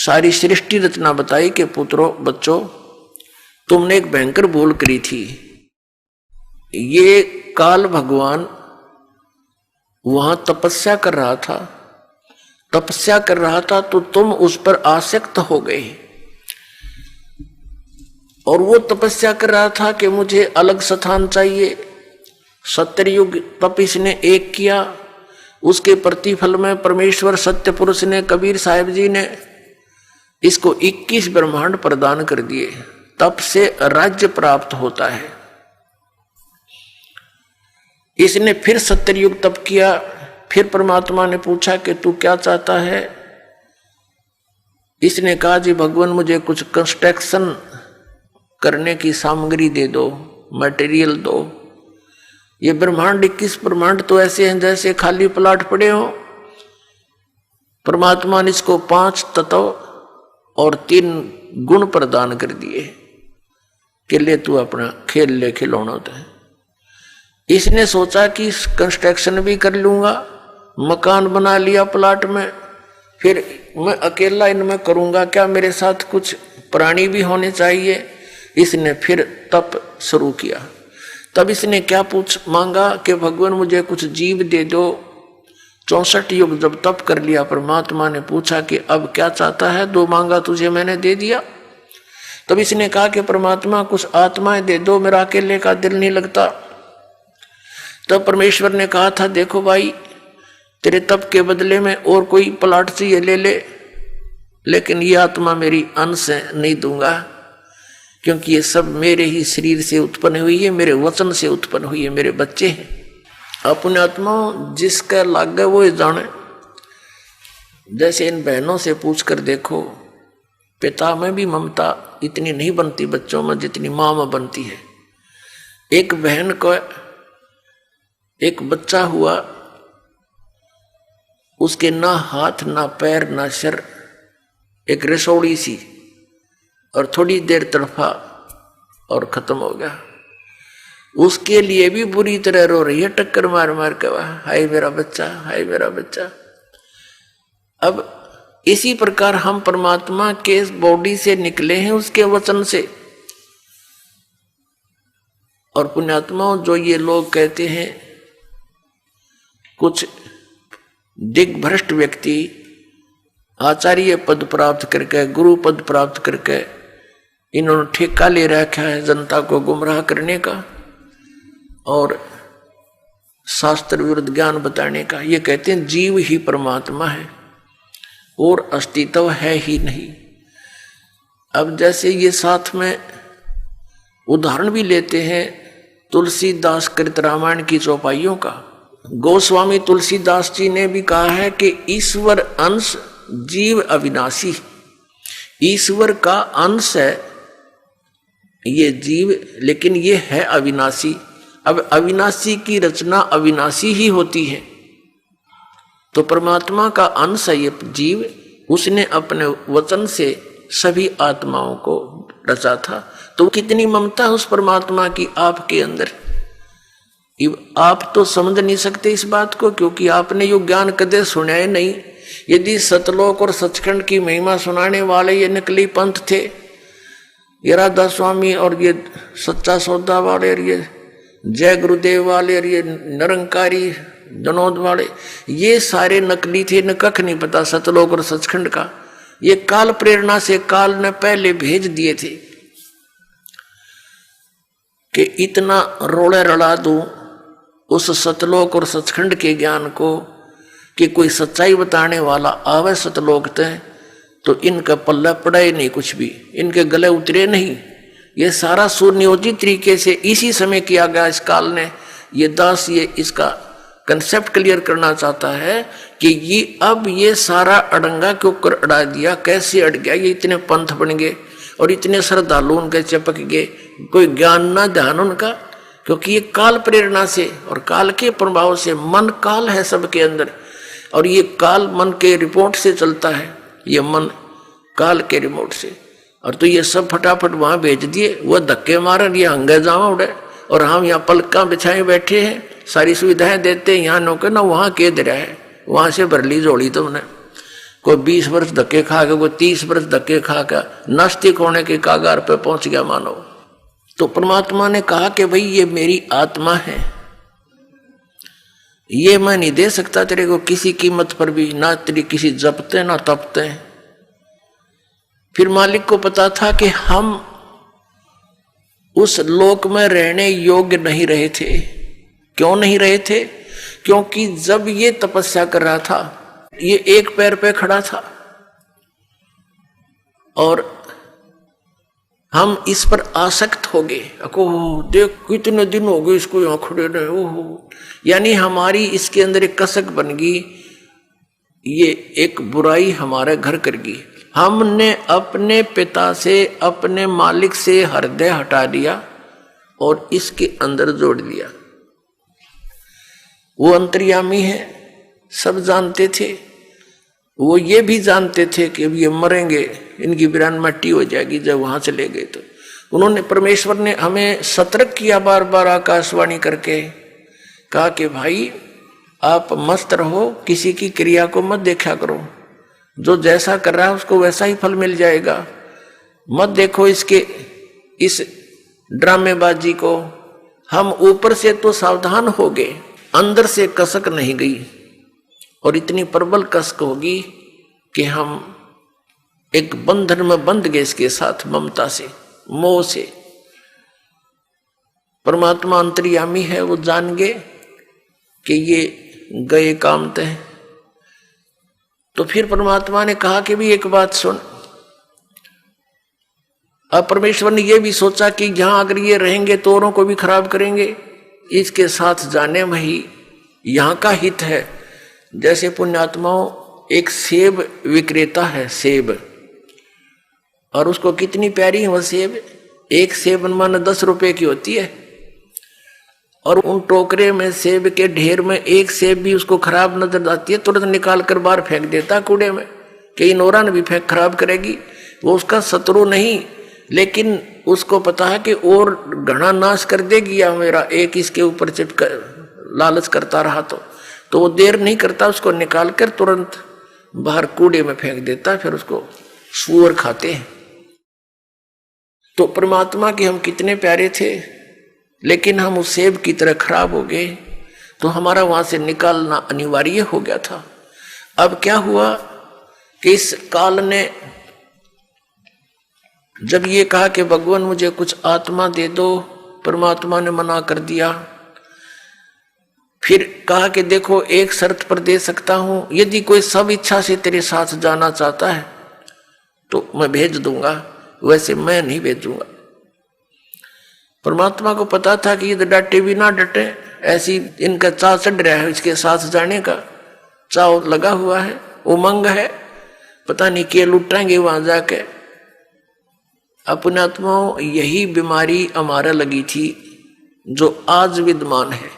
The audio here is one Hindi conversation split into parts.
सारी सृष्टि रचना बताई कि पुत्रों बच्चों तुमने एक भयंकर भूल करी थी। ये काल भगवान वहां तपस्या कर रहा था तो तुम उस पर आसक्त हो गए। और वो तपस्या कर रहा था कि मुझे अलग स्थान चाहिए। सत्ययुग तप इसने एक किया, उसके प्रतिफल में परमेश्वर सत्य पुरुष ने कबीर साहिब जी ने इसको 21 ब्रह्मांड प्रदान कर दिए। तप से राज्य प्राप्त होता है। इसने फिर सत्ययुग तप किया। फिर परमात्मा ने पूछा कि तू क्या चाहता है। इसने कहा जी भगवान मुझे कुछ कंस्ट्रक्शन करने की सामग्री दे दो, मटेरियल दो। ये ब्रह्मांड 21 ब्रह्मांड तो ऐसे हैं जैसे खाली प्लाट पड़े हो। परमात्मा ने इसको 5 तत्व और 3 गुण प्रदान कर दिए कि ले तू अपना खेल ले खिलौना होता है। इसने सोचा कि कंस्ट्रक्शन भी कर लूंगा, मकान बना लिया प्लाट में, फिर मैं अकेला इनमें करूंगा क्या, मेरे साथ कुछ प्राणी भी होने चाहिए। इसने फिर तप शुरू किया। तब इसने क्या मांगा कि भगवान मुझे कुछ जीव दे दो। 64 युग जब तप कर लिया, परमात्मा ने पूछा कि अब क्या चाहता है। 2 मांगा तुझे मैंने दे दिया। तब इसने कहा कि परमात्मा कुछ आत्माएं दे दो, मेरा अकेले का दिल नहीं लगता। तब परमेश्वर ने कहा था देखो भाई तेरे तप के बदले में और कोई प्लाट चाहिए ले ले, लेकिन ये आत्मा मेरी अंश नहीं दूंगा, क्योंकि ये सब मेरे ही शरीर से उत्पन्न हुई है, मेरे वचन से उत्पन्न हुई है, मेरे बच्चे हैं। अपने आत्मा जिसका लागे वो जाने। जैसे इन बहनों से पूछ कर देखो, पिता में भी ममता इतनी नहीं बनती बच्चों में जितनी माँ में बनती है। एक बहन को एक बच्चा हुआ, उसके ना हाथ ना पैर ना सिर, एक रसोड़ी सी, और थोड़ी देर तड़फा और खत्म हो गया। उसके लिए भी बुरी तरह रो रही है, टक्कर मार मार के, हाय मेरा बच्चा, हाय मेरा बच्चा। अब इसी प्रकार हम परमात्मा के बॉडी से निकले हैं, उसके वचन से। और पुण्यात्माओं जो ये लोग कहते हैं, कुछ दिग्भ्रष्ट व्यक्ति आचार्य पद प्राप्त करके, गुरु पद प्राप्त करके इन्होंने ठेका ले रखा है जनता को गुमराह करने का और शास्त्र विरुद्ध ज्ञान बताने का। ये कहते हैं जीव ही परमात्मा है और अस्तित्व है ही नहीं। अब जैसे ये साथ में उदाहरण भी लेते हैं तुलसीदास कृत रामायण की चौपाइयों का। गोस्वामी तुलसीदास जी ने भी कहा है कि ईश्वर अंश जीव अविनाशी। ईश्वर का अंश है ये जीव, लेकिन ये है अविनाशी। अब अविनाशी की रचना अविनाशी ही होती है। तो परमात्मा का अंश है ये जीव, उसने अपने वचन से सभी आत्माओं को रचा था। तो कितनी ममता उस परमात्मा की आपके अंदर। आप तो समझ नहीं सकते इस बात को, क्योंकि आपने यो ज्ञान कदे सुना ही नहीं। यदि सतलोक और सचखंड की महिमा सुनाने वाले ये नकली पंथ थे, ये राधा स्वामी और ये सच्चा सौदा वाले और ये जय गुरुदेव वाले और ये निरंकारी जनोद वाले, ये सारे नकली थे, न कख नहीं पता सतलोक और सचखंड का। ये काल प्रेरणा से काल ने पहले भेज दिए थे कि इतना रोड़े रड़ा दूं उस सतलोक और सचखंड के ज्ञान को कि कोई सच्चाई बताने वाला आवे सतलोक तय तो इनका पल्ला पड़ा ही नहीं, कुछ भी इनके गले उतरे नहीं। ये सारा सुनियोजित तरीके से इसी समय किया गया इस काल ने। ये दास ये इसका कंसेप्ट क्लियर करना चाहता है कि ये अब ये सारा अड़ंगा क्यों कर अड़ा दिया, कैसे अड़ गया, ये इतने पंथ बन गए और इतने श्रद्धालु उनके चिपक गए, कोई ज्ञान ना ध्यान उनका। क्योंकि ये काल प्रेरणा से और काल के प्रभाव से, मन काल है सबके अंदर और ये काल मन के रिपोर्ट से चलता है, ये मन काल के रिमोट से। और तो ये सब फटाफट वहां भेज दिए, वह धक्के मारन ये हंगे जावा उड़े और हम यहाँ पलका बिछाए बैठे हैं, सारी सुविधाएं देते हैं, यहाँ नौकर ना वहां के दे रहा है, वहां से भर ली जोड़ी तुमने। कोई 20 वर्ष धक्के खा के, कोई 30 वर्ष धक्के खा के नास्तिक होने के कागार पे पहुंच गया मानव। तो परमात्मा ने कहा कि भाई ये मेरी आत्मा है, ये मैं नहीं दे सकता तेरे को किसी कीमत पर भी, ना तेरी किसी जपते ना तपते। फिर मालिक को पता था कि हम उस लोक में रहने योग्य नहीं रहे थे। क्यों नहीं रहे थे? क्योंकि जब ये तपस्या कर रहा था, ये एक पैर पे खड़ा था और हम इस पर आसक्त हो गए। ओह देख कितने दिन हो गए इसको यहां खड़े रहे, ओहो, यानी हमारी इसके अंदर एक कसक बन गई, ये एक बुराई हमारे घर कर गई। हमने अपने पिता से, अपने मालिक से हृदय हटा दिया और इसके अंदर जोड़ दिया। वो अंतर्यामी है, सब जानते थे। वो ये भी जानते थे कि अब ये मरेंगे, इनकी बिरान मट्टी हो जाएगी जब वहां चले गए। तो उन्होंने, परमेश्वर ने हमें सतर्क किया बार बार आकाशवाणी करके, कहा कि भाई आप मस्त रहो, किसी की क्रिया को मत देखा करो, जो जैसा कर रहा है उसको वैसा ही फल मिल जाएगा। मत देखो इसके इस ड्रामेबाजी को। हम ऊपर से तो सावधान हो गए, अंदर से कसक नहीं गई, और इतनी प्रबल कसक होगी कि हम एक बंधन में बंध गए इसके साथ, ममता से, मोह से। परमात्मा अंतर्यामी है, वो जान गए कि ये गए काम तय। तो फिर परमात्मा ने कहा कि भी एक बात सुन। अब परमेश्वर ने यह भी सोचा कि यहां अगर ये रहेंगे तो औरों को भी खराब करेंगे, इसके साथ जाने में ही यहां का हित है। जैसे पुण्यात्माओं, एक सेब विक्रेता है, सेब, और उसको कितनी प्यारी है वह सेब। एक सेब मानो 10 रुपए की होती है, और उन टोकरे में सेब के ढेर में एक सेब भी उसको खराब नजर आती है, तुरंत निकाल कर बाहर फेंक देता कूड़े में, कि नोरा ने भी फेंक खराब करेगी। वो उसका शत्रु नहीं, लेकिन उसको पता है कि और घना नाश कर देगी या मेरा एक इसके ऊपर चिपका लालच करता रहा तो वो देर नहीं करता, उसको निकाल कर तुरंत बाहर कूड़े में फेंक देता, फिर उसको सूअर खाते हैं। तो परमात्मा के हम कितने प्यारे थे, लेकिन हम उस सेब की तरह खराब हो गए, तो हमारा वहां से निकालना अनिवार्य हो गया था। अब क्या हुआ कि इस काल ने जब ये कहा कि भगवान मुझे कुछ आत्मा दे दो, परमात्मा ने मना कर दिया। फिर कहा कि देखो एक शर्त पर दे सकता हूं, यदि कोई सब इच्छा से तेरे साथ जाना चाहता है तो मैं भेज दूंगा, वैसे मैं नहीं भेजूंगा। परमात्मा को पता था कि ये डटे भी ना डटे, ऐसी इनका चाव चढ़ रहा है, इसके साथ जाने का चाव लगा हुआ है, उमंग है, पता नहीं क्या लुटाएंगे वहां जाके। अपने आत्माओं, यही बीमारी हमारा लगी थी जो आज विद्यमान है।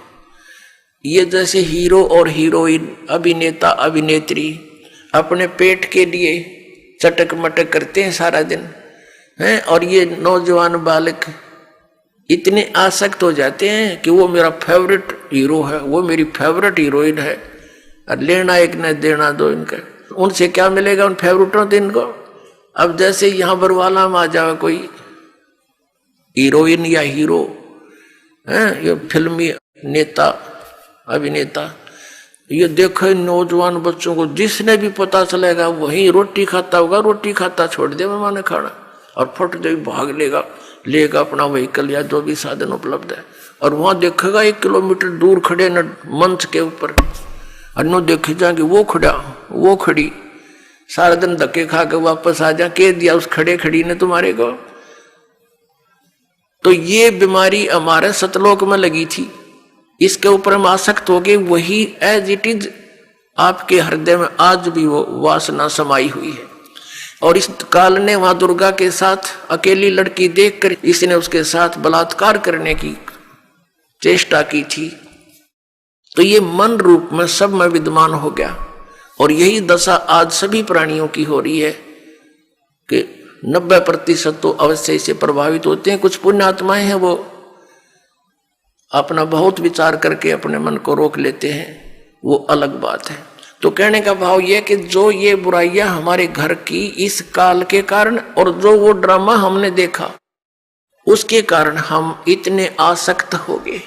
ये जैसे हीरो और हीरोइन, अभिनेता अभिनेत्री अपने पेट के लिए चटक मटक करते हैं सारा दिन हैं, और ये नौजवान बालक इतने आसक्त हो जाते हैं कि वो मेरा फेवरेट हीरो है, वो मेरी फेवरेट हीरोइन है, और लेना एक न देना दो इनका। उनसे क्या मिलेगा उन फेवरेटों से इनको? अब जैसे यहां बरवाला में आ जाए कोई हीरोइन या हीरो है, ये फिल्मी नेता अभिनेता, ये देखो नौजवान बच्चों को जिसने भी पता चलेगा वही रोटी खाता होगा, रोटी खाता छोड़ दे मैंने खाना, और फट दे भाग लेगा अपना व्हीकल या जो भी साधन उपलब्ध है, और वहां देखेगा 1 किलोमीटर दूर खड़े न मंच के ऊपर, अन्नो देखे जाएंगे वो खड़ा वो खड़ी, सारा दिन धक्के खा के वापस आ जा, कह दिया उस खड़े खड़ी ने तुम्हारे को। तो ये बीमारी हमारे सतलोक में लगी थी, इसके ऊपर हम आसक्त हो गए, वही एज इट इज आपके हृदय में आज भी वो वासना समाई हुई है। और इस काल ने वहां दुर्गा के साथ अकेली लड़की देखकर इसने उसके साथ बलात्कार करने की चेष्टा की थी। तो ये मन रूप में सब में विद्यमान हो गया, और यही दशा आज सभी प्राणियों की हो रही है कि 90% तो अवश्य इससे प्रभावित होते हैं। कुछ पुण्य आत्माएं हैं वो अपना बहुत विचार करके अपने मन को रोक लेते हैं, वो अलग बात है। तो कहने का भाव यह कि जो ये बुराइयां हमारे घर की इस काल के कारण और जो वो ड्रामा हमने देखा उसके कारण हम इतने आसक्त हो गए।